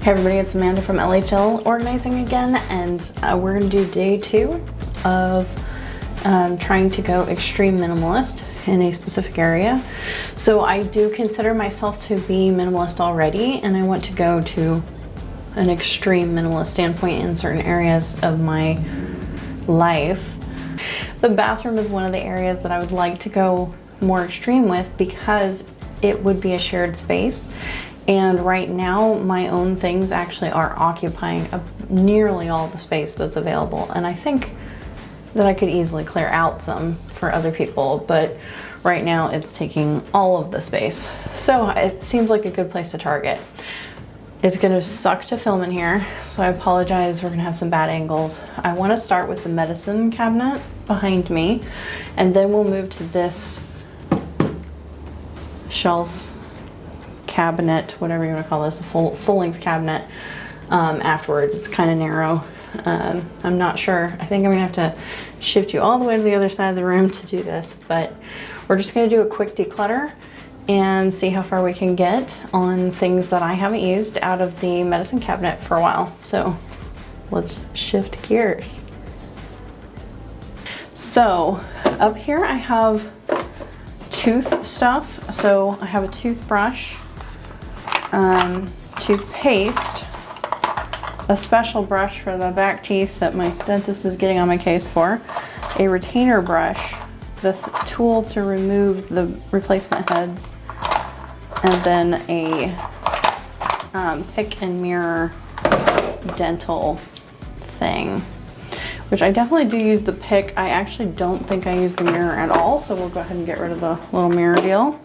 Hey everybody, it's Amanda from LHL Organizing again, and we're going to do day 2 of trying to go extreme minimalist in a specific area. So I do consider myself to be minimalist already, and I want to go to an extreme minimalist standpoint in certain areas of my life. The bathroom is one of the areas that I would like to go more extreme with because it would be a shared space. And right now, my own things actually are occupying nearly all the space that's available. And I think that I could easily clear out some for other people, but right now it's taking all of the space. So it seems like a good place to target. It's gonna suck to film in here, so I apologize, we're gonna have some bad angles. I wanna start with the medicine cabinet behind me, and then we'll move to this shelf cabinet, whatever you want to call this, a full-length cabinet afterwards. It's kind of narrow. I'm not sure. I think I'm gonna have to shift you all the way to the other side of the room to do this, but we're just gonna do a quick declutter and see how far we can get on things that I haven't used out of the medicine cabinet for a while. So let's shift gears. So up here I have tooth stuff. So I have a toothbrush, toothpaste, a special brush for the back teeth that my dentist is getting on my case for, a retainer brush, the tool to remove the replacement heads, and then a pick and mirror dental thing, which I definitely do use the pick. I actually don't think I use the mirror at all, so we'll go ahead and get rid of the little mirror deal.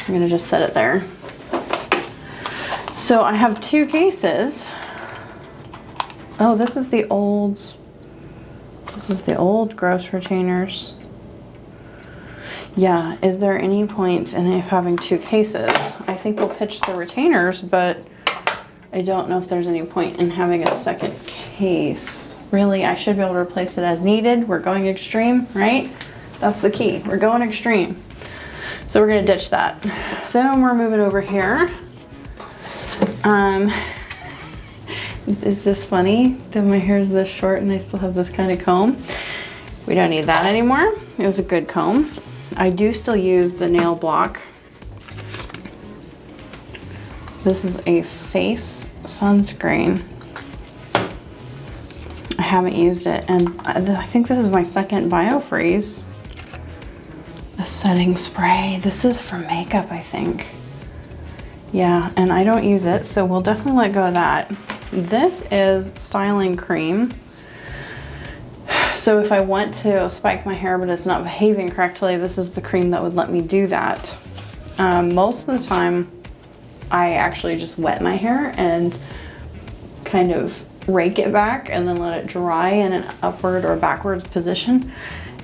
I'm gonna just set it there. So I have 2 cases. Oh, this is the old gross retainers. Yeah, is there any point in having 2 cases? I think we'll pitch the retainers, but I don't know if there's any point in having a second case. Really, I should be able to replace it as needed. We're going extreme, right? That's the key. We're going extreme. So we're gonna ditch that. Then we're moving over here. Is this funny that my hair is this short and I still have this kind of comb? We don't need that anymore. It was a good comb. I do still use the nail block. This is a face sunscreen. I haven't used it, and I think this is my second BioFreeze. A setting spray. This is for makeup, I think. Yeah, and I don't use it, so we'll definitely let go of that. This is styling cream. So if I want to spike my hair but it's not behaving correctly, this is the cream that would let me do that. Most of the time, I actually just wet my hair and kind of rake it back and then let it dry in an upward or backwards position,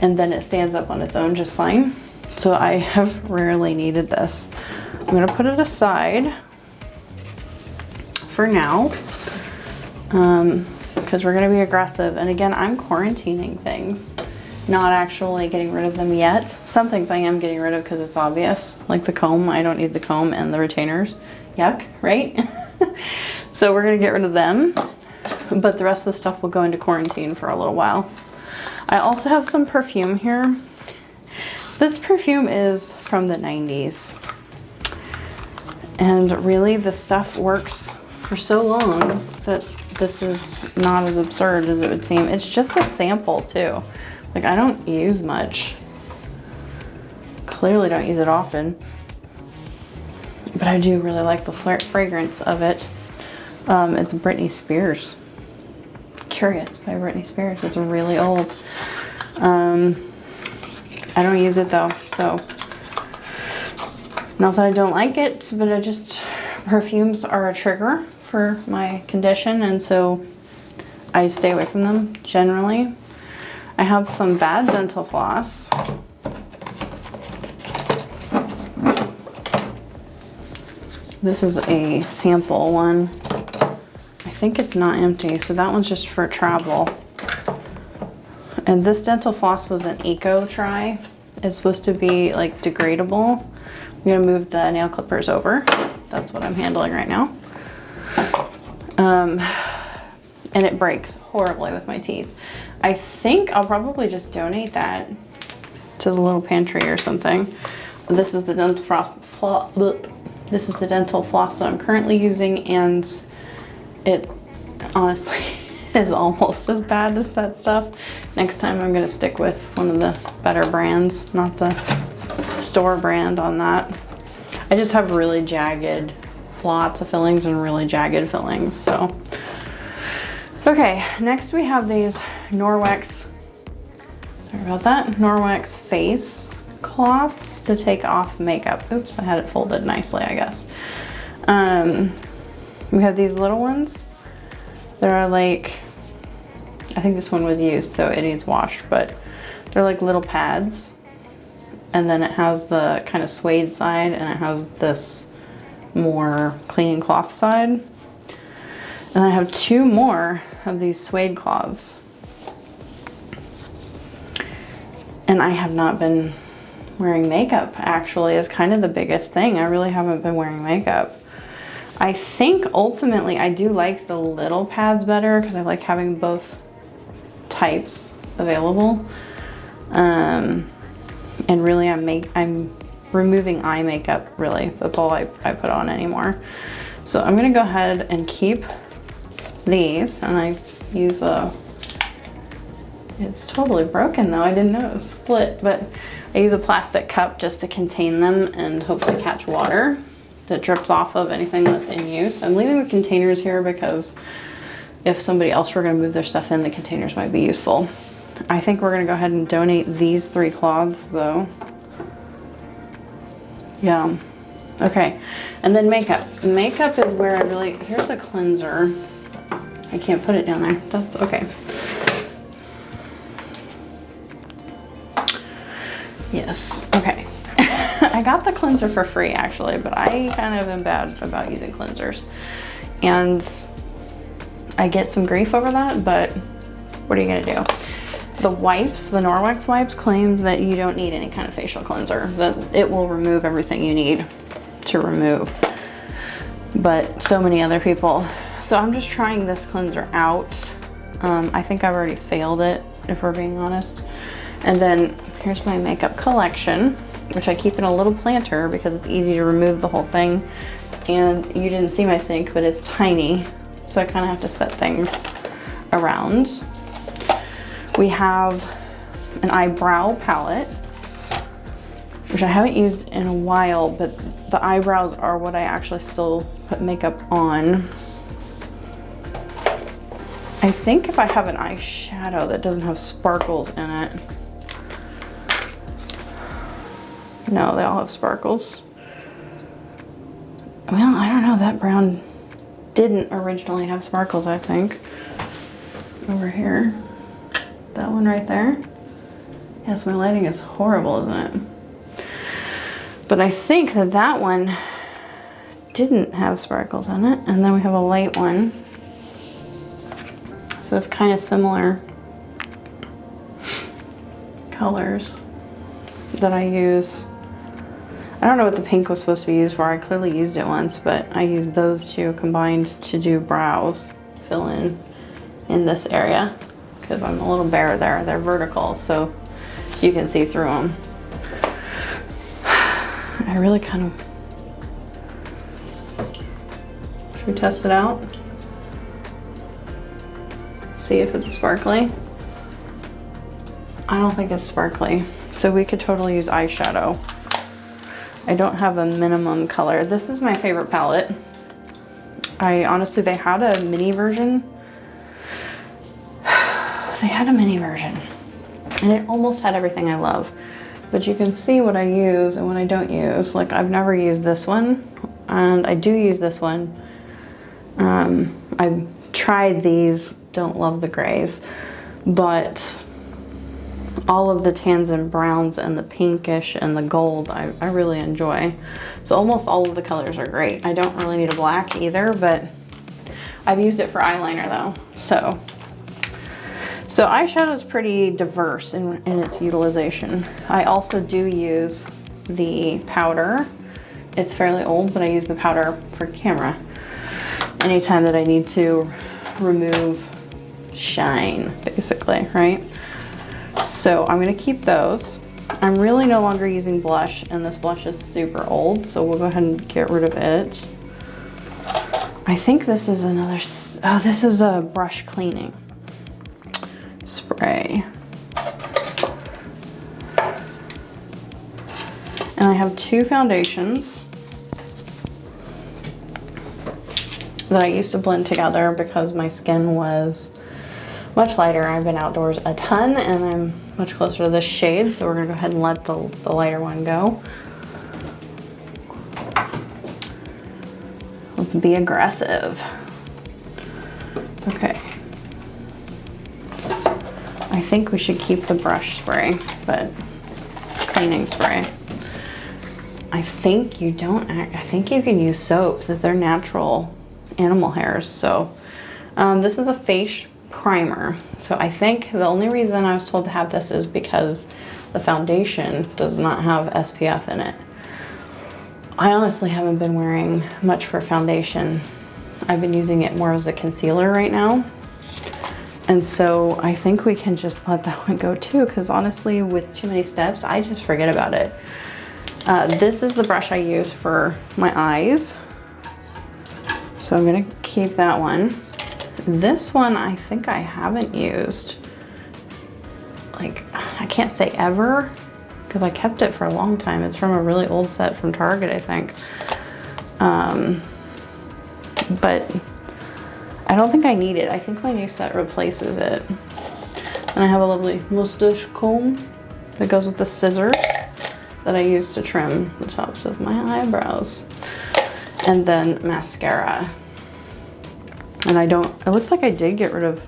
and then it stands up on its own just fine. So I have rarely needed this. I'm gonna put it aside for now because we're gonna be aggressive. And again, I'm quarantining things, not actually getting rid of them yet. Some things I am getting rid of because it's obvious, like the comb. I don't need the comb and the retainers. Yuck, right? So we're gonna get rid of them, but the rest of the stuff will go into quarantine for a little while. I also have some perfume here. This perfume is from the 90s. And really, the stuff works for so long that this is not as absurd as it would seem. It's just a sample too. Like, I don't use much. Clearly don't use it often. But I do really like the fragrance of it. It's Britney Spears. Curious by Britney Spears. It's really old. I don't use it though, so. Not that I don't like it, but perfumes are a trigger for my condition, and so I stay away from them generally. I have some bad dental floss. This is a sample one. I think it's not empty, so that one's just for travel. And this dental floss was an eco try. It's supposed to be like degradable. I'm gonna move the nail clippers over. That's what I'm handling right now. And it breaks horribly with my teeth. I think I'll probably just donate that to the little pantry or something. This is the dental floss. This is the dental floss that I'm currently using, and it honestly is almost as bad as that stuff. Next time I'm gonna stick with one of the better brands, not the store brand on that. I just have really jagged, lots of fillings and really jagged fillings, so. Okay, next we have these Norwex, sorry about that, Norwex face cloths to take off makeup. Oops, I had it folded nicely, I guess. We have these little ones. They're like, I think this one was used, so it needs washed, but they're like little pads. And then it has the kind of suede side, and it has this more clean cloth side. And I have 2 more of these suede cloths. And I have not been wearing makeup, actually, is kind of the biggest thing. I really haven't been wearing makeup. I think ultimately I do like the little pads better because I like having both types available. And really I'm removing eye makeup, really. That's all I put on anymore. So I'm gonna go ahead and keep these, and I use it's totally broken though. I didn't know it was split, but I use a plastic cup just to contain them and hopefully catch water that drips off of anything that's in use. I'm leaving the containers here because if somebody else were gonna move their stuff in, the containers might be useful. I think we're gonna go ahead and donate these 3 cloths though. Yeah, okay. And then makeup. Makeup is where I really, here's a cleanser. I can't put it down there, that's okay. Yes, okay. I got the cleanser for free actually, but I kind of am bad about using cleansers. And I get some grief over that, but what are you gonna do? The wipes, the Norwex wipes, claimed that you don't need any kind of facial cleanser, that it will remove everything you need to remove. But so many other people. So I'm just trying this cleanser out. I think I've already failed it, if we're being honest. And then here's my makeup collection, which I keep in a little planter because it's easy to remove the whole thing. And you didn't see my sink, but it's tiny. So I kind of have to set things around. We have an eyebrow palette, which I haven't used in a while, but the eyebrows are what I actually still put makeup on. I think if I have an eyeshadow that doesn't have sparkles in it. No, they all have sparkles. Well, I don't know, that brown didn't originally have sparkles, I think. Over here. That one right there. Yes, my lighting is horrible, isn't it? But I think that that one didn't have sparkles in it. And then we have a light one. So it's kind of similar colors that I use. I don't know what the pink was supposed to be used for. I clearly used it once, but I used those 2 combined to do brows, fill in this area, because I'm a little bare there. They're vertical, so you can see through them. I really kind of, should we test it out? See if it's sparkly. I don't think it's sparkly, so we could totally use eyeshadow. I don't have a minimum color. This is my favorite palette. I honestly, they had a mini version. They had a mini version, and it almost had everything I love. But you can see what I use and what I don't use. Like, I've never used this one, and I do use this one. I've tried these, don't love the grays, but all of the tans and browns and the pinkish and the gold I really enjoy. So almost all of the colors are great. I don't really need a black either, but I've used it for eyeliner though. So eyeshadow is pretty diverse in its utilization. I also do use the powder. It's fairly old, but I use the powder for camera. anytime that I need to remove shine, basically, right? So I'm gonna keep those. I'm really no longer using blush, and this blush is super old, so we'll go ahead and get rid of it. I think this is another, oh, this is a brush cleaning spray. And I have 2 foundations that I used to blend together because my skin was much lighter. I've been outdoors a ton and I'm much closer to this shade, so we're gonna go ahead and let the lighter one go. Let's be aggressive. Okay. I think we should keep the brush spray, but cleaning spray. I think you don't, I think you can use soap, that they're natural animal hairs. So this is a face primer. So I think the only reason I was told to have this is because the foundation does not have SPF in it. I honestly haven't been wearing much for foundation. I've been using it more as a concealer right now. And so I think we can just let that one go too, because honestly, with too many steps, I just forget about it. This is the brush I use for my eyes. So I'm gonna keep that one. This one I think I haven't used. Like, I can't say ever, because I kept it for a long time. It's from a really old set from Target, I think. But I don't think I need it. I think my new set replaces it. And I have a lovely mustache comb that goes with the scissors that I use to trim the tops of my eyebrows. And then mascara. And I don't, it looks like I did get rid of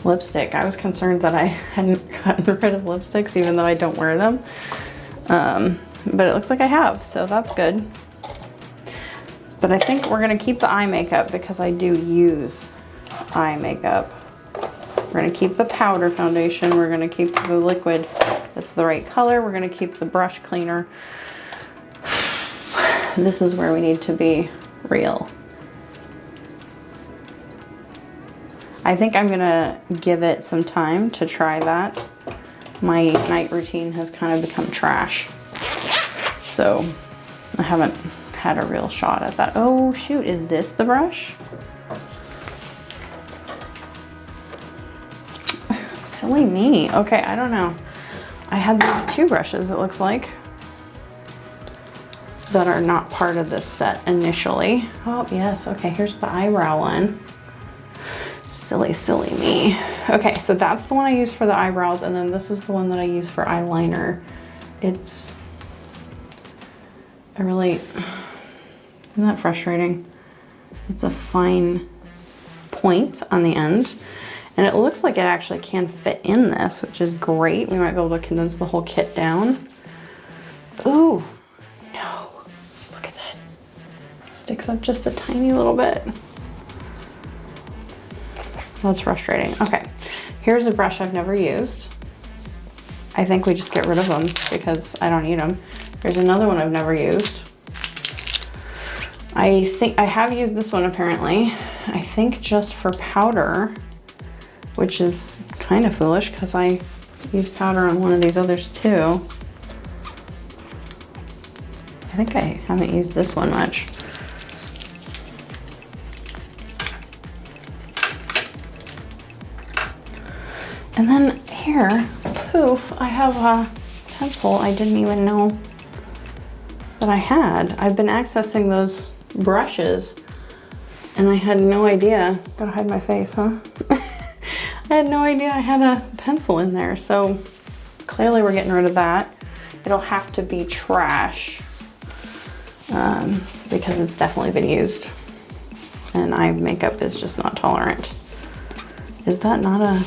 lipstick. I was concerned that I hadn't gotten rid of lipsticks even though I don't wear them. But it looks like I have, so that's good. But I think we're gonna keep the eye makeup because I do use eye makeup. We're gonna keep the powder foundation. We're gonna keep the liquid that's the right color. We're gonna keep the brush cleaner. This is where we need to be real. I think I'm gonna give it some time to try that. My night routine has kind of become trash. So I haven't had a real shot at that. Oh shoot, is this the brush? Silly me. Okay, I don't know. I had these 2 brushes, it looks like, that are not part of this set initially. Oh yes, okay, here's the eyebrow one. Silly, silly me. Okay, so that's the one I use for the eyebrows, and then this is the one that I use for eyeliner. It's a really, isn't that frustrating? It's a fine point on the end, and it looks like it actually can fit in this, which is great. We might be able to condense the whole kit down. Ooh, no, look at that. Sticks up just a tiny little bit. That's frustrating. Okay, here's a brush I've never used. I think we just get rid of them because I don't need them. Here's another one I've never used. I think I have used this one apparently. I think just for powder, which is kind of foolish because I use powder on one of these others too. I think I haven't used this one much. And then here, poof, I have a pencil I didn't even know that I had. I've been accessing those brushes and I had no idea. Gotta hide my face, huh? I had no idea I had a pencil in there. So clearly we're getting rid of that. It'll have to be trash because it's definitely been used. And eye makeup is just not tolerant. Is that not a...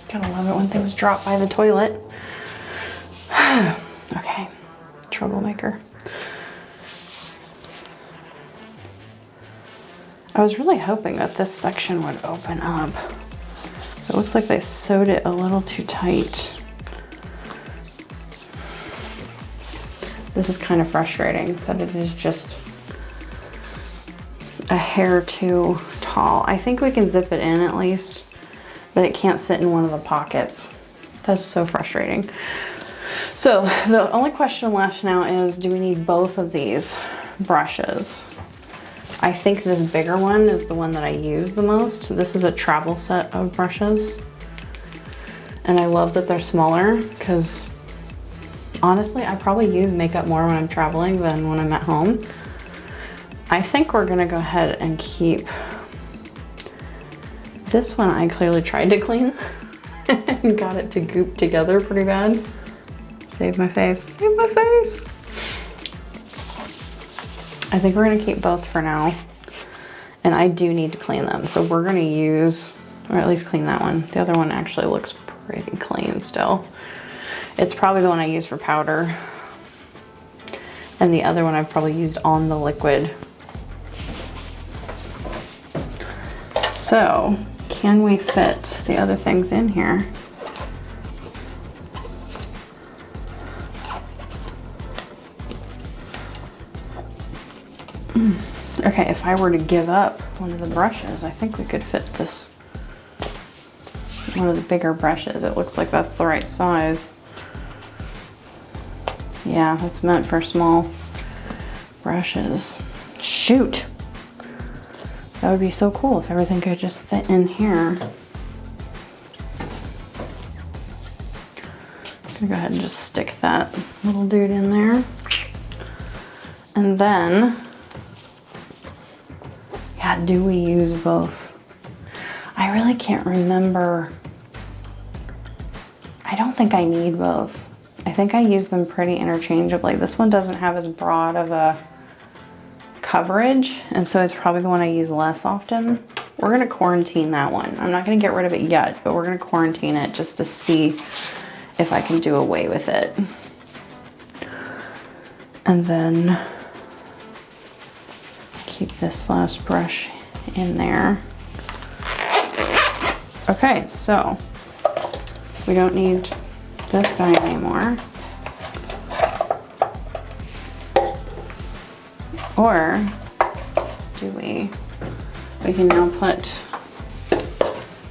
Gotta love it when things drop by the toilet. Okay, troublemaker. I was really hoping that this section would open up. It looks like they sewed it a little too tight. This is kind of frustrating that it is just a hair too tall. I think we can zip it in at least, but it can't sit in one of the pockets. That's so frustrating. So the only question left now is, do we need both of these brushes? I think this bigger one is the one that I use the most. This is a travel set of brushes. And I love that they're smaller because honestly, I probably use makeup more when I'm traveling than when I'm at home. I think we're gonna go ahead and keep this one. I clearly tried to clean and got it to goop together pretty bad. Save my face, save my face. I think we're gonna keep both for now. And I do need to clean them. So we're gonna use, or at least clean that one. The other one actually looks pretty clean still. It's probably the one I use for powder. And the other one I've probably used on the liquid. So, can we fit the other things in here? Okay, if I were to give up one of the brushes, I think we could fit this, one of the bigger brushes. It looks like that's the right size. Yeah, that's meant for small brushes. Shoot! That would be so cool if everything could just fit in here. I'm gonna go ahead and just stick that little dude in there. And then, yeah, do we use both? I really can't remember. I don't think I need both. I think I use them pretty interchangeably. This one doesn't have as broad of a coverage, and so it's probably the one I use less often. We're gonna quarantine that one. I'm not gonna get rid of it yet, but we're gonna quarantine it just to see if I can do away with it. And then keep this last brush in there. Okay, so we don't need this guy anymore. Or do we can now put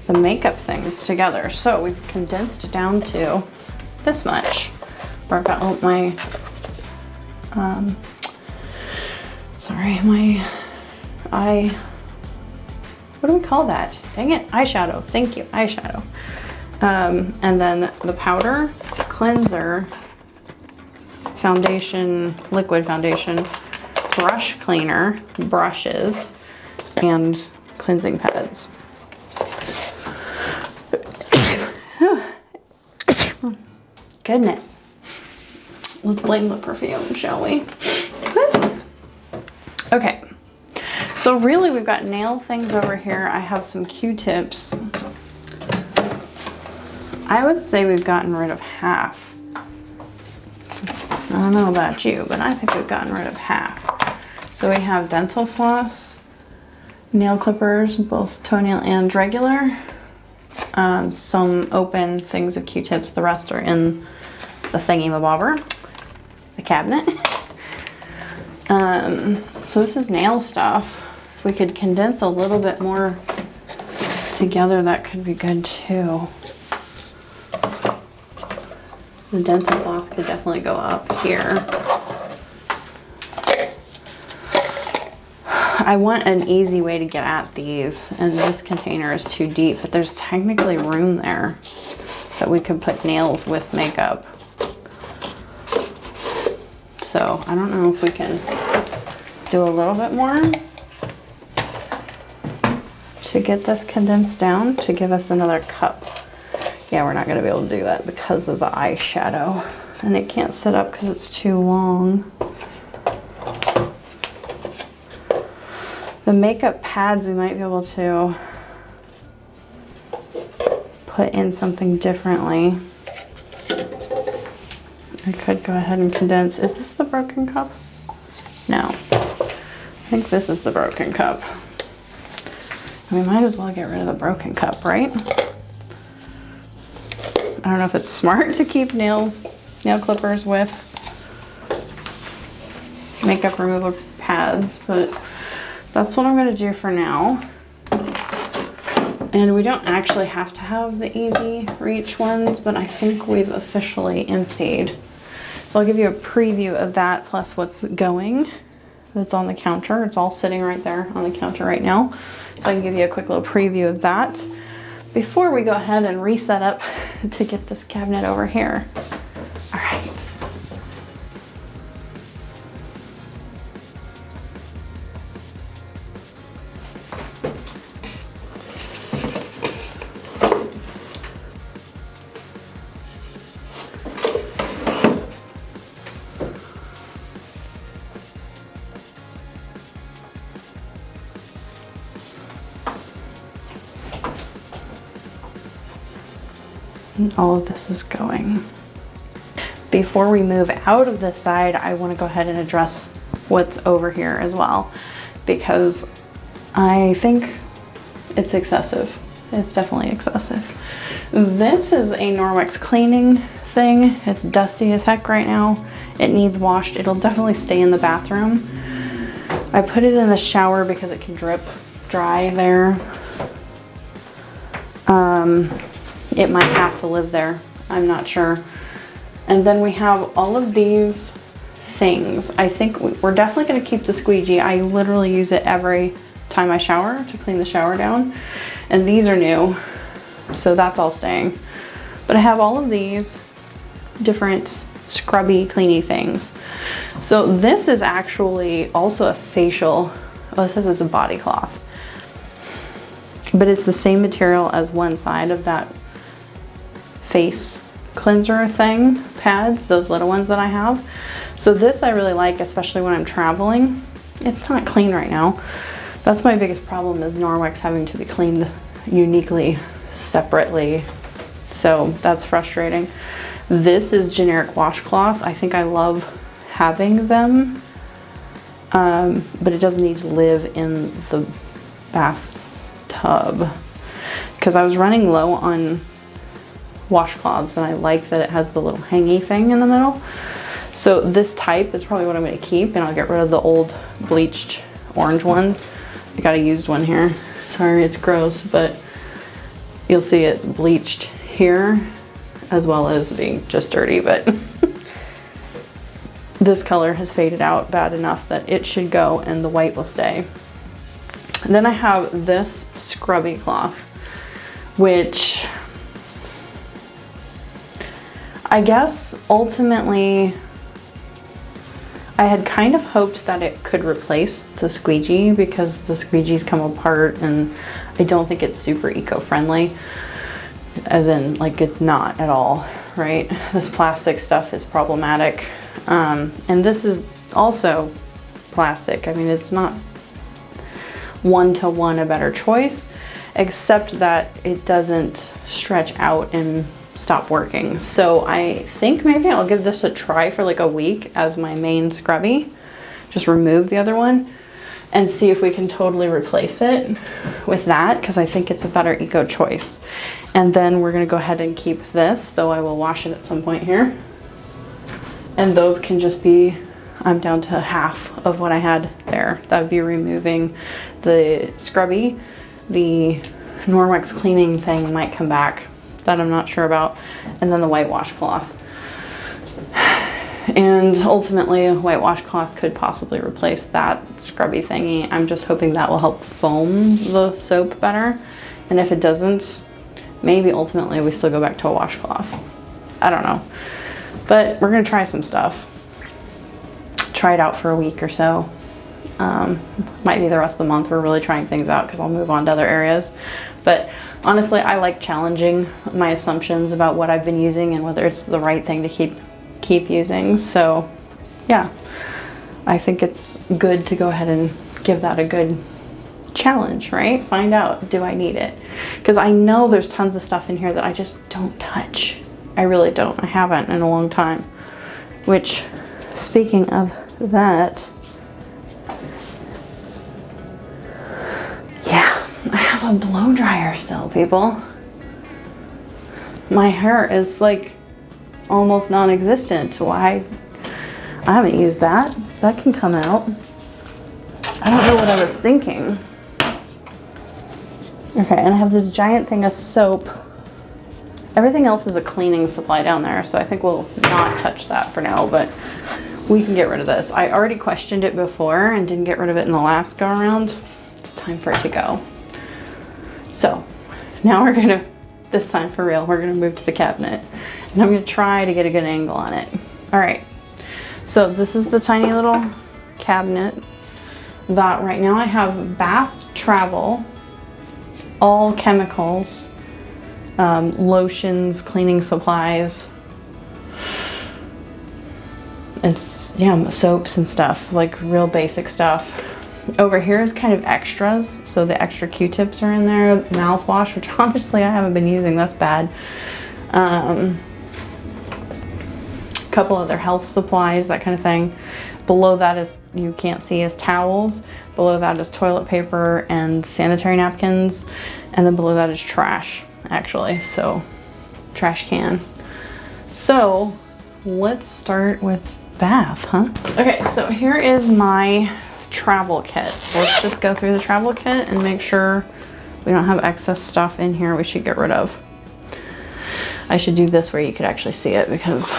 the makeup things together. So we've condensed down to this much. Where I've got my, what do we call that? Dang it, eyeshadow, thank you, eyeshadow. And then the powder, cleanser, foundation, liquid foundation, brush cleaner, brushes, and cleansing pads. Goodness. Let's blame the perfume, shall we? Okay. So really we've got nail things over here. I have some Q-tips. I would say we've gotten rid of half. I don't know about you, but I think we've gotten rid of half. So we have dental floss, nail clippers, both toenail and regular, some open things of Q-tips. The rest are in the thingy-mabobber, the cabinet. So this is nail stuff. If we could condense a little bit more together, that could be good too. The dental floss could definitely go up here. I want an easy way to get at these, and this container is too deep, but there's technically room there that we could put nails with makeup. So I don't know if we can do a little bit more to get this condensed down to give us another cup. Yeah, we're not gonna be able to do that because of the eyeshadow, and it can't sit up because it's too long. The makeup pads, we might be able to put in something differently. I could go ahead and condense. Is this the broken cup? No. I think this is the broken cup. We might as well get rid of the broken cup, right? I don't know if it's smart to keep nail clippers with makeup remover pads, but that's what I'm gonna do for now. And we don't actually have to have the easy reach ones, but I think we've officially emptied. So I'll give you a preview of that plus what's going that's on the counter. It's all sitting right there on the counter right now. So I can give you a quick little preview of that before we go ahead and reset up to get this cabinet over here. All right. And all of this is going. Before we move out of this side, I want to go ahead and address what's over here as well, because I think it's excessive. It's definitely excessive. This is a Norwex cleaning thing. It's dusty as heck right now. It needs washed. It'll definitely stay in the bathroom. I put it in the shower because it can drip dry there. It might have to live there. I'm not sure. And then we have all of these things. I think we're definitely going to keep the squeegee. I literally use it every time I shower to clean the shower down. And these are new, so that's all staying. But I have all of these different scrubby, cleany things. So this is actually also a facial. Oh, it says it's a body cloth. But it's the same material as one side of that face cleanser thing, pads, those little ones that I have. So this I really like, especially when I'm traveling. It's not clean right now. That's my biggest problem, is Norwex having to be cleaned uniquely, separately. So that's frustrating. This is generic washcloth. I think I love having them, but it doesn't need to live in the bathtub because I was running low on washcloths, and I like that it has the little hangy thing in the middle. So this type is probably what I'm going to keep, and I'll get rid of the old bleached orange ones. I got a used one here. Sorry, it's gross, but you'll see it's bleached here as well as being just dirty, but this color has faded out bad enough that it should go and the white will stay. And then I have this scrubby cloth, which I guess ultimately I had kind of hoped that it could replace the squeegee, because the squeegees come apart and I don't think it's super eco-friendly, as in like it's not at all, right? This plastic stuff is problematic. And this is also plastic. I mean, it's not one-to-one a better choice, except that it doesn't stretch out and stop working. So I think maybe I'll give this a try for like a week as my main scrubby. Just remove the other one and see if we can totally replace it with that, because I think it's a better eco choice. And then we're gonna go ahead and keep this, though I will wash it at some point here. And those can just be, I'm down to half of what I had there. That would be removing the scrubby. The Norwex cleaning thing might come back, that I'm not sure about. And then the white washcloth. And ultimately a white washcloth could possibly replace that scrubby thingy. I'm just hoping that will help foam the soap better. And if it doesn't, maybe ultimately we still go back to a washcloth. I don't know. But we're gonna try some stuff. Try it out for a week or so. Might be the rest of the month we're really trying things out, because I'll move on to other areas. But honestly, I like challenging my assumptions about what I've been using and whether it's the right thing to keep using. So yeah, I think it's good to go ahead and give that a good challenge, right? Find out, do I need it? Because I know there's tons of stuff in here that I just don't touch. I really don't. I haven't in a long time. Which, speaking of that, yeah, I have a blow dryer still, people. My hair is like almost non-existent. Why? I haven't used that. that can come out. I don't know what I was thinking. Okay, and I have this giant thing of soap. Everything else is a cleaning supply down there, so I think we'll not touch that for now, but we can get rid of this. I already questioned it before and didn't get rid of it in the last go around. It's time for it to go. So now we're gonna, this time for real, we're gonna move to the cabinet and I'm gonna try to get a good angle on it. All right, so this is the tiny little cabinet that right now I have bath travel, all chemicals, lotions, cleaning supplies, and yeah, soaps and stuff, like real basic stuff. Over here is kind of extras, so the extra Q-tips are in there, mouthwash, which honestly I haven't been using, that's bad. A couple other health supplies, that kind of thing. Below that is, you can't see, is towels. Below that is toilet paper and sanitary napkins, and then below that is trash, actually, so trash can. So let's start with bath, huh? Okay, so here is my travel kit. So let's just go through the travel kit and make sure we don't have excess stuff in here we should get rid of. I should do this where you could actually see it because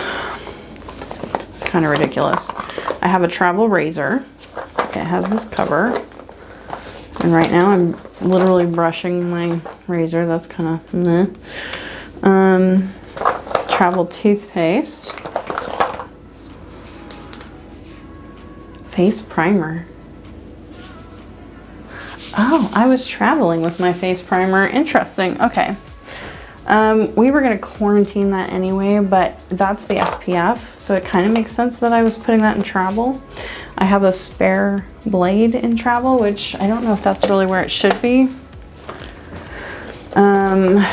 it's kind of ridiculous. I have a travel razor. It has this cover. And right now I'm literally brushing my razor. That's kind of meh. Travel toothpaste. Face primer. Oh, I was traveling with my face primer. Interesting. Okay. We were going to quarantine that anyway, but that's the SPF, so it kind of makes sense that I was putting that in travel. I have a spare blade in travel, which I don't know if that's really where it should be.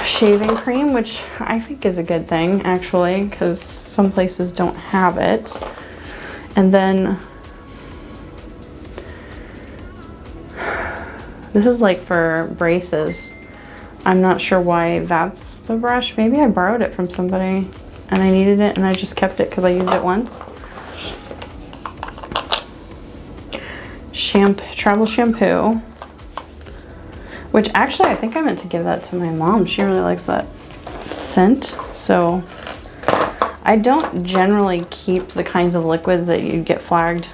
Shaving cream, which I think is a good thing, actually, because some places don't have it. And then this is like for braces. I'm not sure why that's the brush. Maybe I borrowed it from somebody and I needed it and I just kept it because I used it once. Travel shampoo, which actually I think I meant to give that to my mom. She really likes that scent. So I don't generally keep the kinds of liquids that you get flagged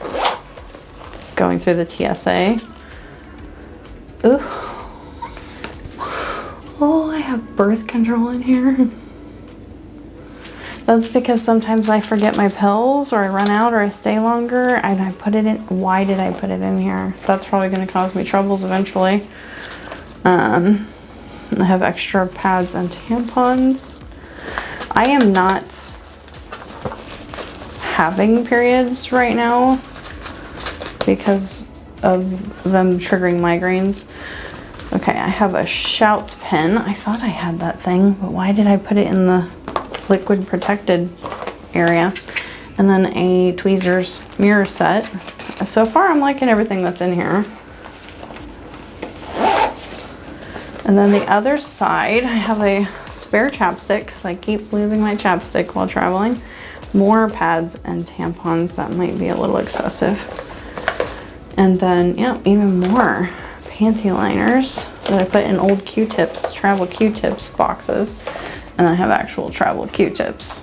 going through the TSA. Ooh. Oh, I have birth control in here. That's because sometimes I forget my pills or I run out or I stay longer and I put it in. Why did I put it in here? That's probably going to cause me troubles eventually. I have extra pads and tampons. I am not having periods right now because of them triggering migraines. Okay, I have a Shout pen. I thought I had that thing, but why did I put it in the liquid protected area? And then a tweezers mirror set. So far I'm liking everything that's in here. And then the other side, I have a spare chapstick because I keep losing my chapstick while traveling. More pads and tampons. That might be a little excessive. And then, yeah, even more panty liners that I put in old Q-tips, travel Q-tips boxes. And I have actual travel Q-tips.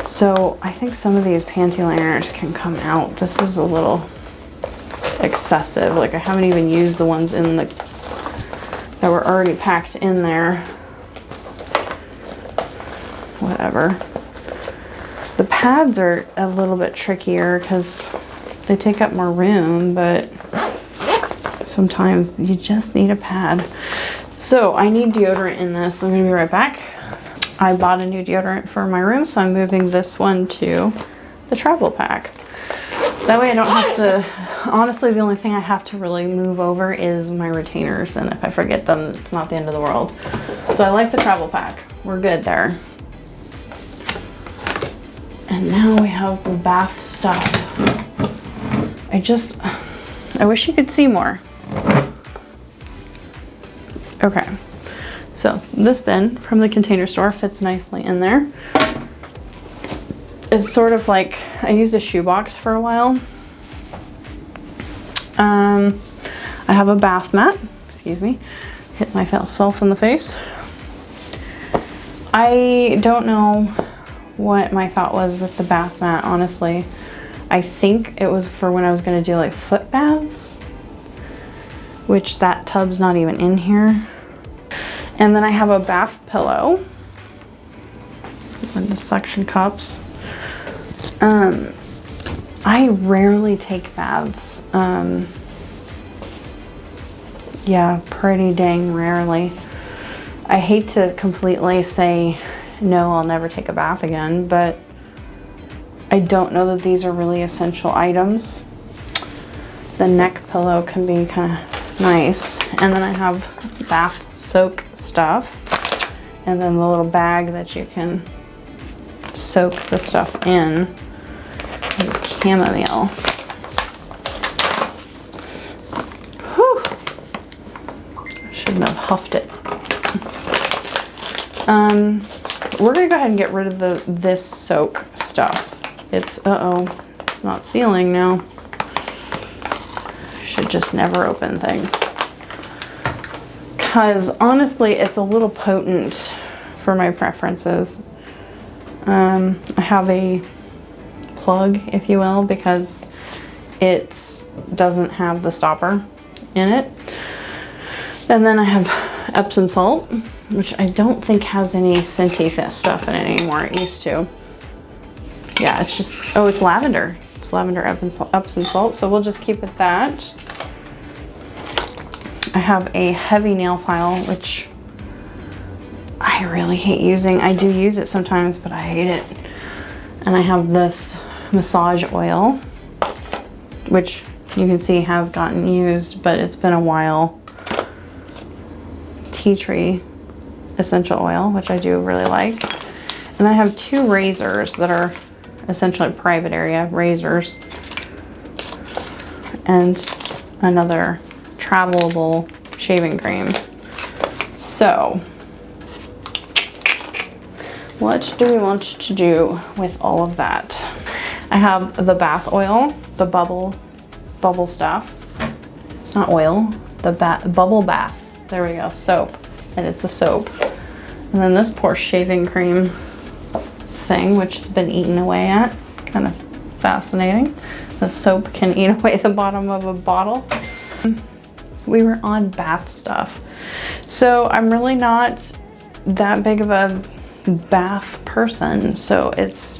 So I think some of these panty liners can come out. This is a little excessive. Like I haven't even used the ones in the that were already packed in there. Whatever. The pads are a little bit trickier because they take up more room, but sometimes you just need a pad. So I need deodorant in this. I'm gonna be right back. I bought a new deodorant for my room, so I'm moving this one to the travel pack. That way I don't have to, honestly, the only thing I have to really move over is my retainers, and if I forget them, it's not the end of the world. So I like the travel pack. We're good there. And now we have the bath stuff. I wish you could see more. Okay, so this bin from the Container Store fits nicely in there. is sort of like, I used a shoebox for a while. I have a bath mat, excuse me, hit myself in the face. I don't know what my thought was with the bath mat, honestly. I think it was for when I was gonna do like foot baths, which that tub's not even in here. And then I have a bath pillow and the suction cups. I rarely take baths. Yeah, pretty dang rarely. I hate to completely say, no, I'll never take a bath again, but I don't know that these are really essential items. The neck pillow can be kind of nice. And then I have bath soak stuff. And then the little bag that you can soak the stuff in is chamomile. Whew. I shouldn't have huffed it. We're gonna go ahead and get rid of this soak stuff. It's, it's not sealing now. Should just never open things. Because honestly, it's a little potent for my preferences. I have a plug, if you will, because it doesn't have the stopper in it. And then I have Epsom salt, which I don't think has any scenty stuff in it anymore. It used to. Yeah, it's just, oh, it's lavender. It's lavender Epsom salt, so we'll just keep it that. I have a heavy nail file, which I really hate using. I do use it sometimes, but I hate it. And I have this massage oil, which you can see has gotten used, but it's been a while. Tea tree essential oil, which I do really like. And I have two razors that are essentially private area razors. And another travelable shaving cream. So, what do we want to do with all of that? I have the bath oil, the bubble stuff. It's not oil, the bubble bath. There we go, soap. And it's a soap. And then this poor shaving cream thing, which has been eaten away at. Kind of fascinating. The soap can eat away the bottom of a bottle. We were on bath stuff. So I'm really not that big of a bath person, so it's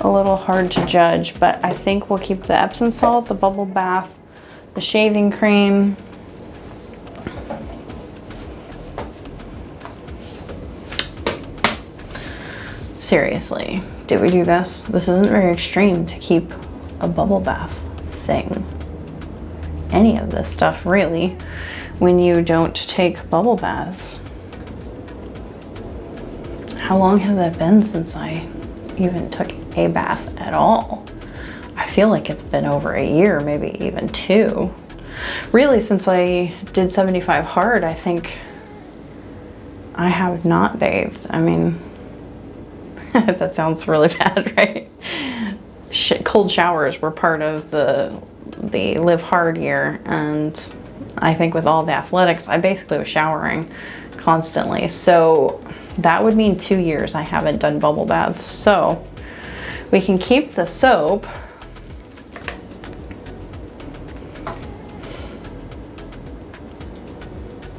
a little hard to judge, but I think we'll keep the Epsom salt, the bubble bath, the shaving cream. Seriously, did we do this? This isn't very extreme to keep a bubble bath thing. Any of this stuff really, when you don't take bubble baths. How long has it been since I even took a bath at all? I feel like it's been over a year, maybe even 2. Really, since I did 75 hard, I think I have not bathed. I mean, that sounds really bad, right? Cold showers were part of the live hard year, and I think with all the athletics, I basically was showering constantly. So that would mean 2 years I haven't done bubble baths. So we can keep the soap.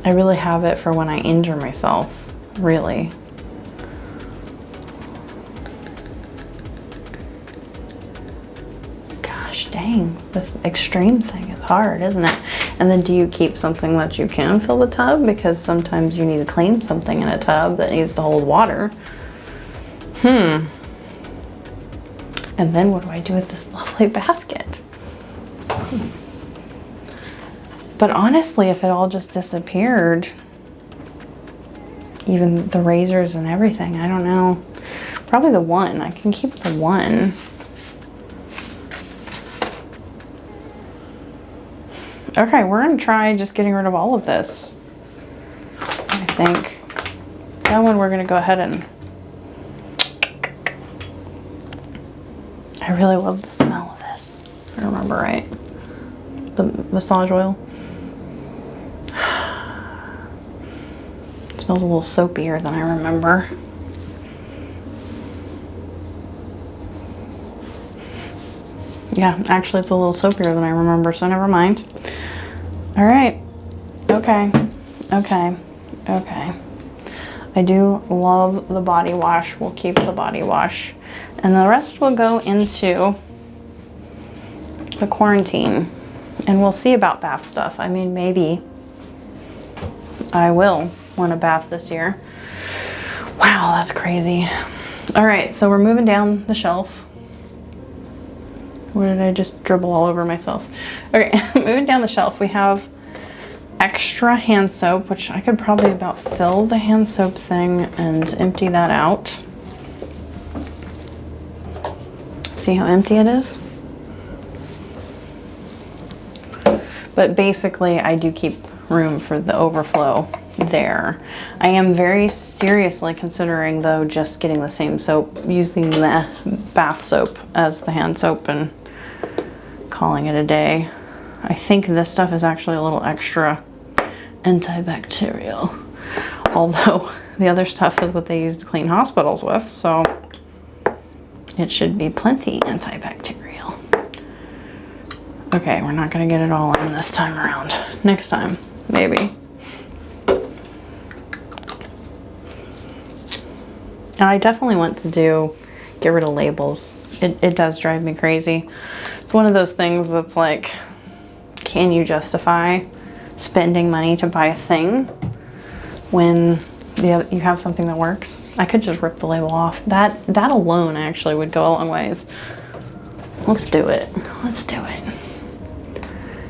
I really have it for when I injure myself, really. Dang, this extreme thing is hard, isn't it? And then do you keep something that you can fill the tub? Because sometimes you need to clean something in a tub that needs to hold water. And then what do I do with this lovely basket? But honestly, if it all just disappeared, even the razors and everything, I don't know. Probably the one. I can keep the one. Okay, we're gonna try just getting rid of all of this. I think that one we're gonna go ahead and I really love the smell of this, if I remember right. The massage oil. It smells a little soapier than I remember. Yeah, actually it's a little soapier than I remember, so never mind. All right, okay. I do love the body wash. We'll keep the body wash. And the rest will go into the quarantine. And we'll see about bath stuff. I mean, maybe I will want a bath this year. Wow, that's crazy. All right, so we're moving down the shelf. What did I just dribble all over myself? Okay, moving down the shelf, we have extra hand soap, which I could probably about fill the hand soap thing and empty that out. See how empty it is? But basically, I do keep room for the overflow there. I am very seriously considering, though, just getting the same soap, using the bath soap as the hand soap and calling it a day. I think this stuff is actually a little extra antibacterial, although the other stuff is what they use to clean hospitals with, so it should be plenty antibacterial. Okay, we're not gonna get it all in this time around. Next time, maybe. And I definitely want to get rid of labels. It does drive me crazy. It's one of those things that's like, can you justify spending money to buy a thing when you have something that works? I could just rip the label off. That alone actually would go a long ways. Let's do it. Let's do it.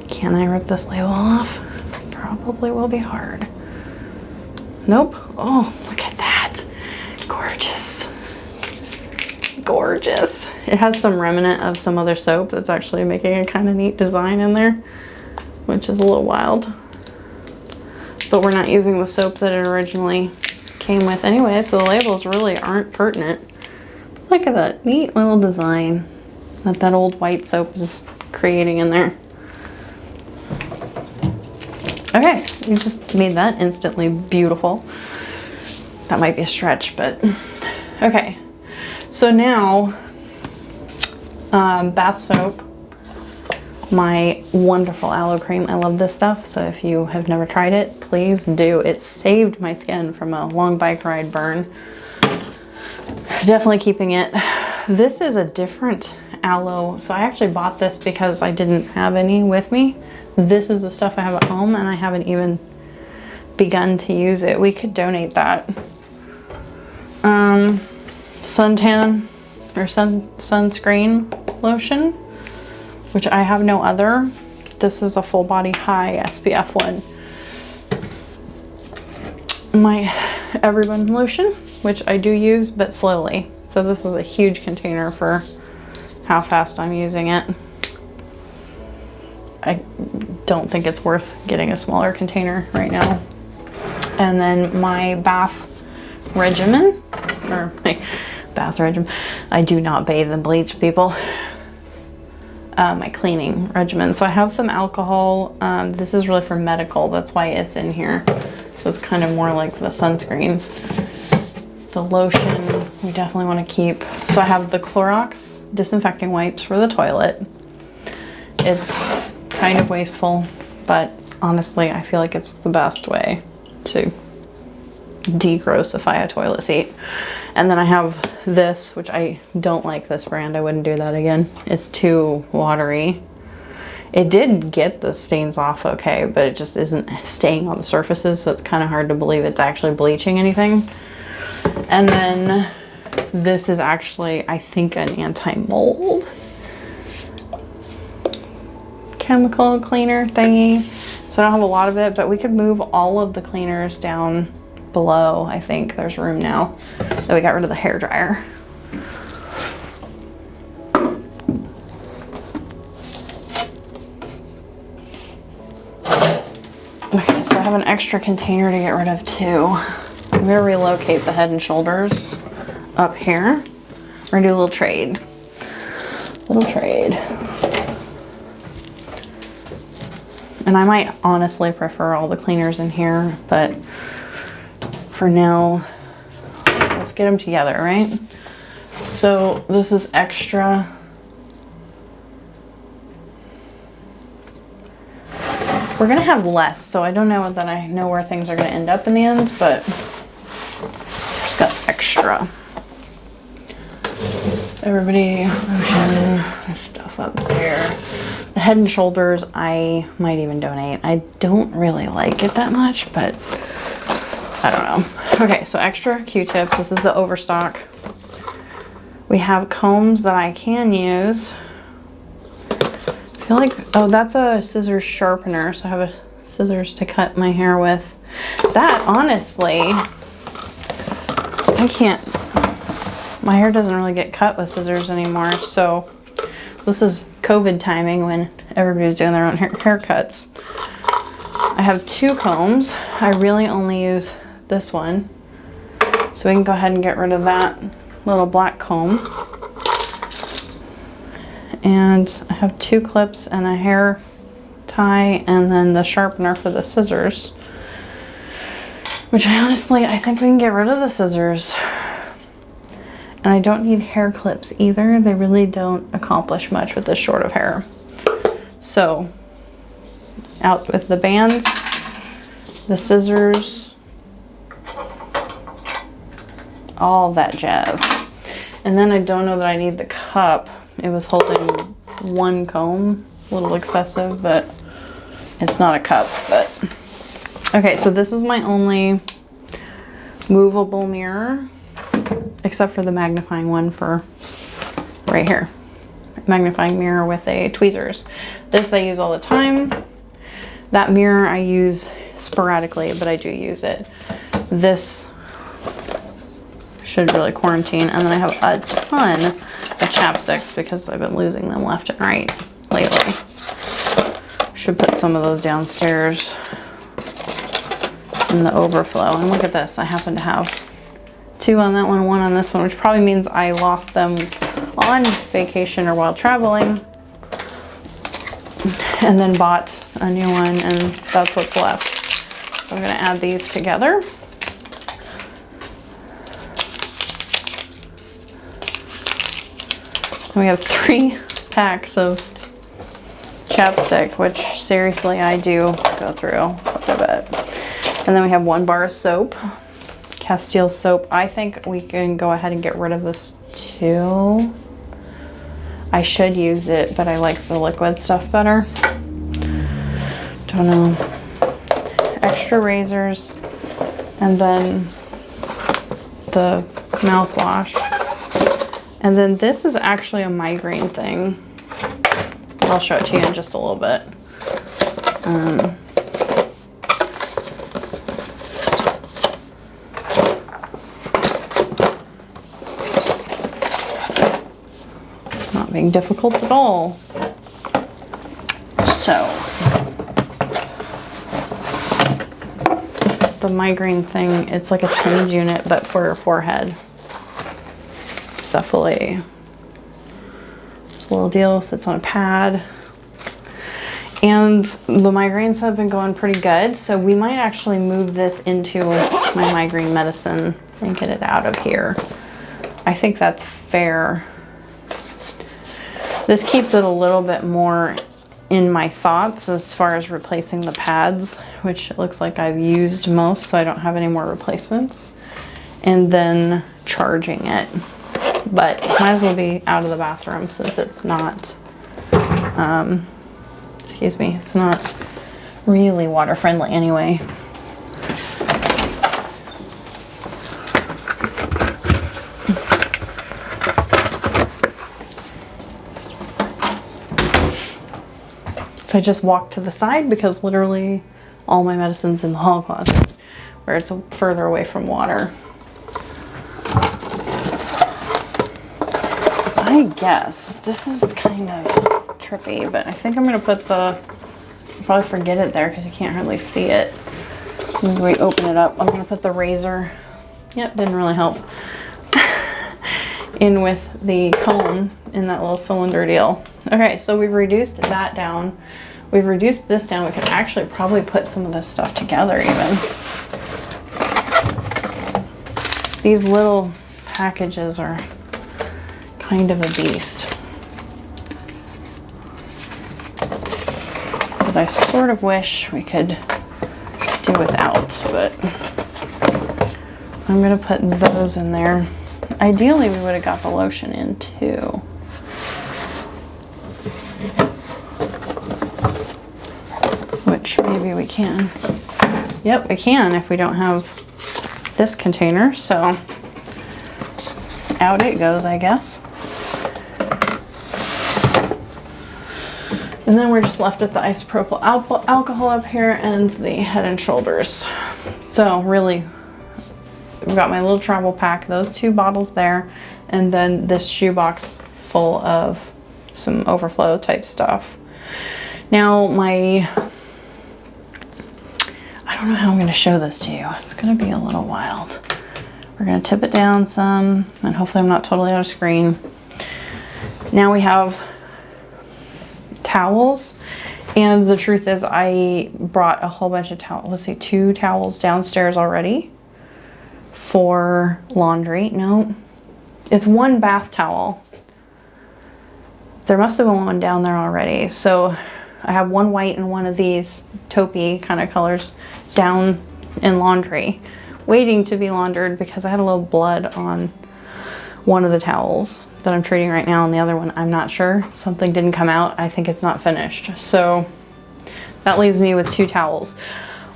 Can I rip this label off? Probably will be hard. Nope. Oh, look at that. Gorgeous. Gorgeous. It has some remnant of some other soap that's actually making a kind of neat design in there, which is a little wild. But we're not using the soap that it originally came with anyway, so the labels really aren't pertinent. Look at that neat little design that old white soap is creating in there. Okay, we just made that instantly beautiful. That might be a stretch, but okay. So now, bath soap, my wonderful aloe cream. I love this stuff, so if you have never tried it, please do. It saved my skin from a long bike ride burn. Definitely keeping it. This is a different aloe, so I actually bought this because I didn't have any with me. This is the stuff I have at home, and I haven't even begun to use it. We could donate that. Suntan or sunscreen lotion, which I have no other. This is a full body high SPF one. My Everyone lotion, which I do use, but slowly. So this is a huge container for how fast I'm using it. I don't think it's worth getting a smaller container right now. And then my bath regimen, or my bath regimen. I do not bathe in bleach, people. My cleaning regimen. So I have some alcohol. This is really for medical. That's why it's in here. So it's kind of more like the sunscreens. The lotion, we definitely want to keep. So I have the Clorox disinfecting wipes for the toilet. It's kind of wasteful, but honestly, I feel like it's the best way to degrossify a toilet seat. And then I have this, which I don't like this brand. I wouldn't do that again. It's too watery. It did get the stains off okay, but it just isn't staying on the surfaces, so it's kind of hard to believe it's actually bleaching anything. And then this is actually, I think, an anti-mold chemical cleaner thingy. So I don't have a lot of it, but we could move all of the cleaners down below. I think there's room now that we got rid of the hairdryer. Okay, so I have an extra container to get rid of too. I'm gonna relocate the Head and Shoulders up here. We're gonna do a little trade. Little trade. And I might honestly prefer all the cleaners in here, but for now, let's get them together, right? So this is extra. We're gonna have less, so I don't know that I know where things are gonna end up in the end, but just got extra. Everybody, lotion, stuff up there. The Head and Shoulders, I might even donate. I don't really like it that much, but I don't know. Okay, so extra Q-tips. This is the Overstock. We have combs that I can use. I feel like, oh, that's a scissors sharpener, so I have a scissors to cut my hair with. That, honestly, I can't, my hair doesn't really get cut with scissors anymore, so this is COVID timing when everybody's doing their own haircuts. I have 2 combs. I really only use this one, so we can go ahead and get rid of that little black comb. And I have 2 clips and a hair tie, and then the sharpener for the scissors, which I think we can get rid of the scissors. And I don't need hair clips either. They really don't accomplish much with this short of hair. So out with the bands, the scissors, all that jazz. And then I don't know that I need the cup. It was holding 1 comb, a little excessive, but it's not a cup. But okay, so this is my only movable mirror, except for the magnifying one for right here. Magnifying mirror with a tweezers. This I use all the time. That mirror I use sporadically, but I do use it. This should really quarantine. And then I have a ton of chapsticks because I've been losing them left and right lately. Should put some of those downstairs in the overflow. And look at this, I happen to have 2 on that one, 1 on this one, which probably means I lost them on vacation or while traveling, and then bought a new one, and that's what's left. So I'm gonna add these together. We have 3 packs of chapstick, which seriously I do go through quite a bit. And then we have 1 bar of soap, Castile soap. I think we can go ahead and get rid of this too. I should use it, but I like the liquid stuff better. Don't know. Extra razors, and then the mouthwash. And then this is actually a migraine thing. I'll show it to you in just a little bit. It's not being difficult at all. So, the migraine thing, it's like a TENS unit, but for your forehead. Cephalae. This little deal sits on a pad. And the migraines have been going pretty good, so we might actually move this into my migraine medicine and get it out of here. I think that's fair. This keeps it a little bit more in my thoughts as far as replacing the pads, which it looks like I've used most, so I don't have any more replacements. And then charging it. But might as well be out of the bathroom since it's not, excuse me, it's not really water friendly anyway. So I just walked to the side because literally all my medicine's in the hall closet where it's further away from water. I guess this is kind of trippy, but I think I'm gonna put I'll probably forget it there because you can't hardly see it. When we open it up, I'm gonna put the razor. Yep, didn't really help. in with the cone in that little cylinder deal. Okay, so we've reduced that down. We've reduced this down. We could actually probably put some of this stuff together even. These little packages are kind of a beast. But I sort of wish we could do without, but I'm gonna put those in there. Ideally, we would have got the lotion in too. Which maybe we can. Yep, we can if we don't have this container, so out it goes, I guess. And then we're just left with the isopropyl alcohol up here and the Head and Shoulders. So really, we've got my little travel pack, those 2 bottles there, and then this shoebox full of some overflow type stuff. Now I don't know how I'm going to show this to you. It's going to be a little wild. We're going to tip it down some, and hopefully I'm not totally out of screen. Now we have towels, and the truth is I brought a whole bunch of towels. Let's see, 2 towels downstairs already for laundry. No, it's 1 bath towel. There must have been 1 down there already. So I have 1 white and 1 of these taupey kind of colors down in laundry, waiting to be laundered because I had a little blood on one of the towels that I'm treating right now, and the other one I'm not sure. Something didn't come out. I think it's not finished. So that leaves me with 2 towels.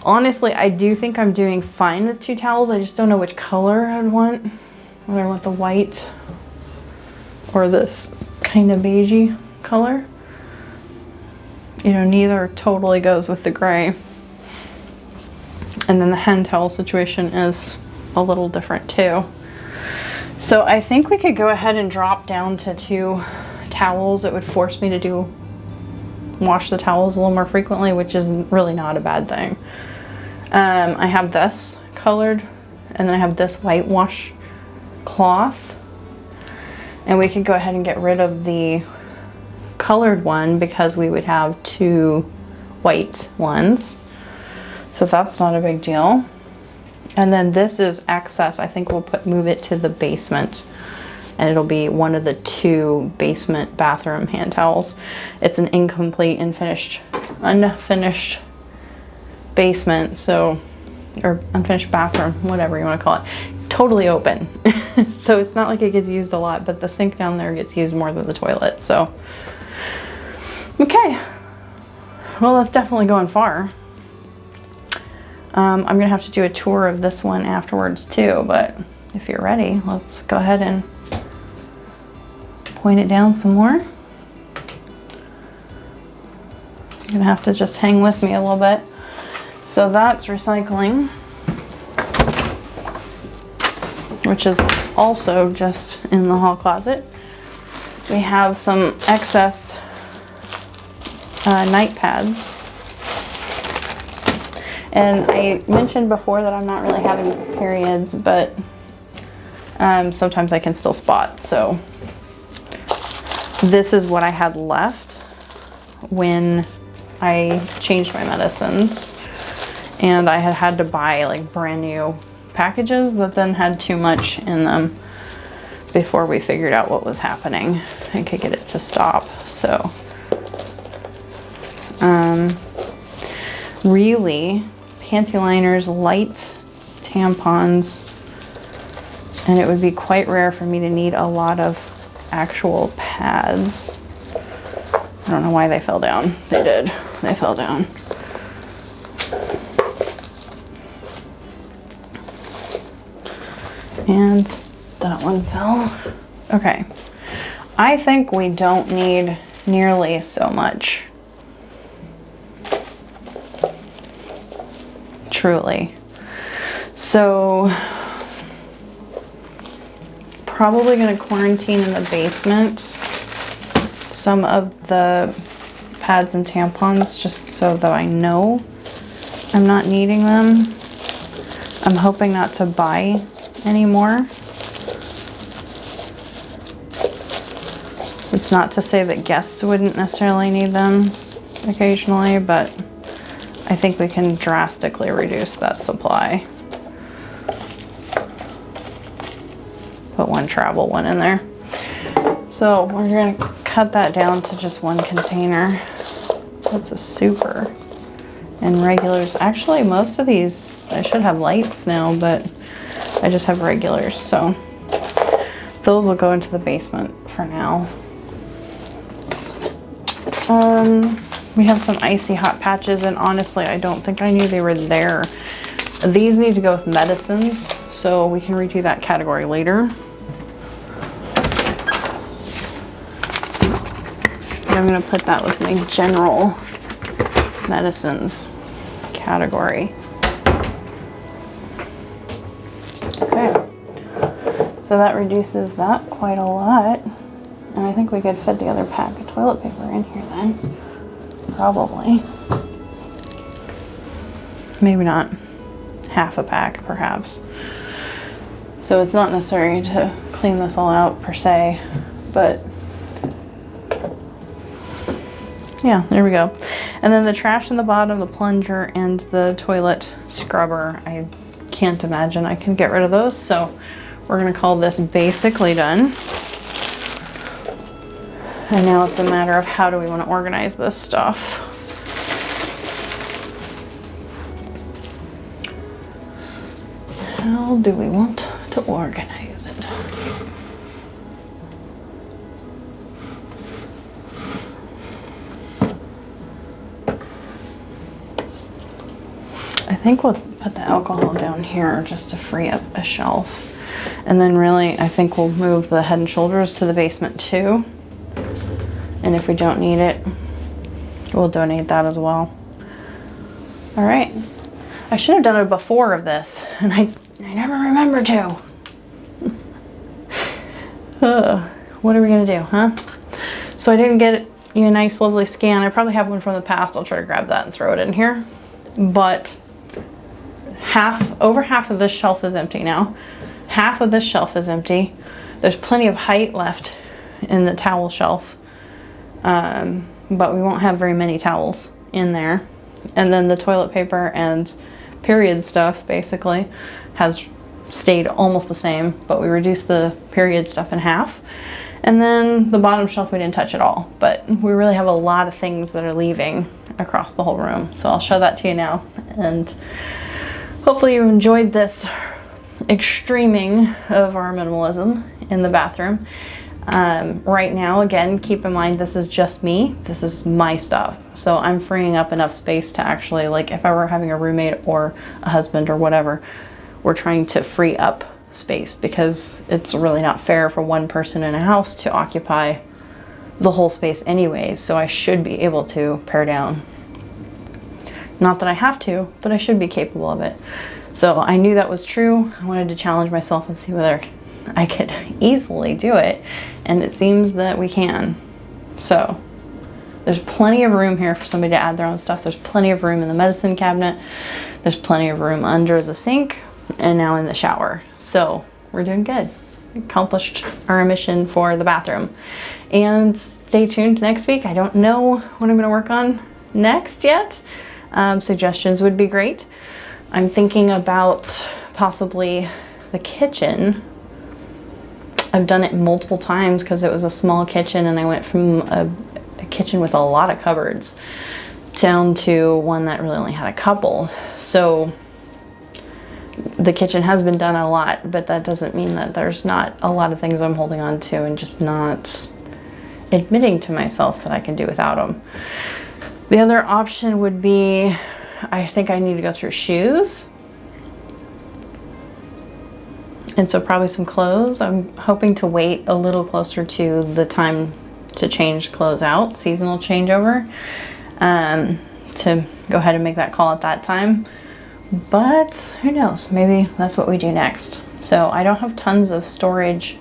Honestly, I do think I'm doing fine with 2 towels. I just don't know which color I'd want. Whether I want the white or this kind of beigey color. You know, neither totally goes with the gray. And then the hand towel situation is a little different too. So I think we could go ahead and drop down to 2 towels. It would force me to wash the towels a little more frequently, which is really not a bad thing. I have this colored, and then I have this white wash cloth. And we could go ahead and get rid of the colored one because we would have 2 white ones. So that's not a big deal. And then this is excess. I think we'll move it to the basement, and it'll be one of the 2 basement bathroom hand towels. It's an incomplete unfinished basement, so, or unfinished bathroom, whatever you want to call it. Totally open. So it's not like it gets used a lot, but the sink down there gets used more than the toilet. So, okay. Well, that's definitely going far. I'm gonna have to do a tour of this one afterwards too, but if you're ready, let's go ahead and point it down some more. You're gonna have to just hang with me a little bit. So that's recycling, which is also just in the hall closet. We have some excess night pads. And I mentioned before that I'm not really having periods, but sometimes I can still spot. So this is what I had left when I changed my medicines. And I had to buy like brand new packages that then had too much in them before we figured out what was happening and could get it to stop. So really, panty liners, light tampons, and it would be quite rare for me to need a lot of actual pads. I don't know why they fell down. They did. They fell down. And that one fell. Okay. I think we don't need nearly so much. Truly. So probably going to quarantine in the basement some of the pads and tampons just so that I know I'm not needing them. I'm hoping not to buy any more. It's not to say that guests wouldn't necessarily need them occasionally, but I think we can drastically reduce that supply. Put one travel one in there. So we're gonna cut that down to just one container. That's a super. And regulars, actually most of these, I should have lights now, but I just have regulars. So those will go into the basement for now. We have some icy hot patches, and honestly, I don't think I knew they were there. These need to go with medicines, so we can redo that category later. And I'm gonna put that with my general medicines category. Okay, so that reduces that quite a lot. And I think we could fit the other pack of toilet paper in here then. Probably. Maybe not. Half a pack, perhaps. So it's not necessary to clean this all out per se, but yeah, there we go. And then the trash in the bottom, the plunger, and the toilet scrubber, I can't imagine I can get rid of those. So we're gonna call this basically done. And now it's a matter of how do we want to organize this stuff. How do we want to organize it? I think we'll put the alcohol down here just to free up a shelf. And then really, I think we'll move the Head and Shoulders to the basement too. And if we don't need it, we'll donate that as well. All right. I should have done it before of this, and I never remember to. What are we gonna do, huh? So I didn't get you a nice, lovely scan. I probably have one from the past. I'll try to grab that and throw it in here. But over half of this shelf is empty now. Half of this shelf is empty. There's plenty of height left in the towel shelf. But we won't have very many towels in there. And then the toilet paper and period stuff basically has stayed almost the same, but we reduced the period stuff in half. And then the bottom shelf we didn't touch at all, but we really have a lot of things that are leaving across the whole room. So I'll show that to you now. And hopefully you enjoyed this extreming of our minimalism in the bathroom. Right now, again, keep in mind, this is just me. This is my stuff. So I'm freeing up enough space to actually, like, if I were having a roommate or a husband or whatever, we're trying to free up space because it's really not fair for one person in a house to occupy the whole space anyways. So I should be able to pare down. Not that I have to, but I should be capable of it. So I knew that was true. I wanted to challenge myself and see whether I could easily do it, and it seems that we can. So there's plenty of room here for somebody to add their own stuff. There's plenty of room in the medicine cabinet. There's plenty of room under the sink and now in the shower. So we're doing good. Accomplished our mission for the bathroom. And stay tuned next week. I don't know what I'm going to work on next yet. Suggestions would be great. I'm thinking about possibly the kitchen. I've done it multiple times because it was a small kitchen, and I went from a kitchen with a lot of cupboards down to one that really only had a couple. So the kitchen has been done a lot, but that doesn't mean that there's not a lot of things I'm holding on to and just not admitting to myself that I can do without them. The other option would be, I think I need to go through shoes. And so probably some clothes. I'm hoping to wait a little closer to the time to change clothes out, seasonal changeover, to go ahead and make that call at that time. But who knows, maybe that's what we do next. So I don't have tons of storage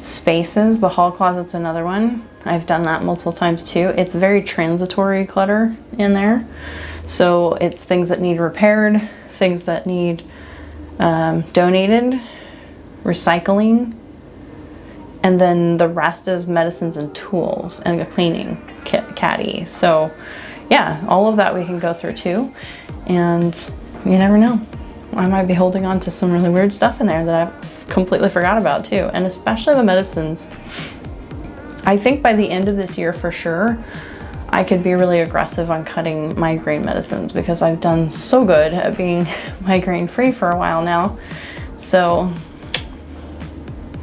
spaces. The hall closet's another one. I've done that multiple times too. It's very transitory clutter in there. So it's things that need repaired, things that need donated, recycling, And then the rest is medicines and tools and a cleaning caddy. So yeah, all of that we can go through too. And you never know. I might be holding on to some really weird stuff in there that I've completely forgot about too. And especially the medicines. I think by the end of this year for sure, I could be really aggressive on cutting migraine medicines because I've done so good at being migraine free for a while now. So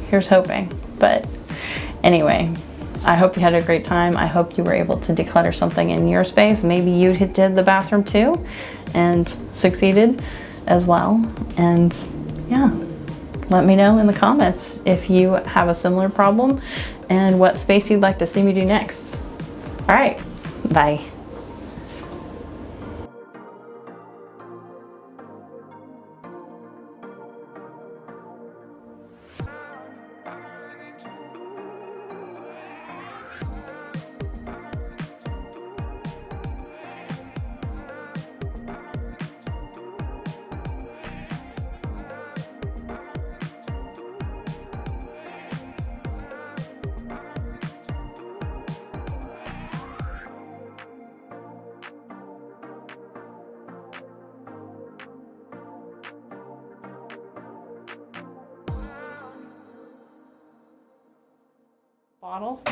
here's hoping. But anyway, I hope you had a great time. I hope you were able to declutter something in your space. Maybe you did the bathroom too and succeeded as well. And yeah, let me know in the comments if you have a similar problem and what space you'd like to see me do next. All right, bye. Bottle.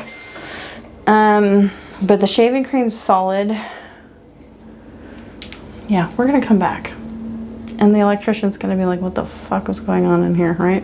But the shaving cream's solid. Yeah, we're gonna come back. And the electrician's gonna be like, what the fuck was going on in here, right?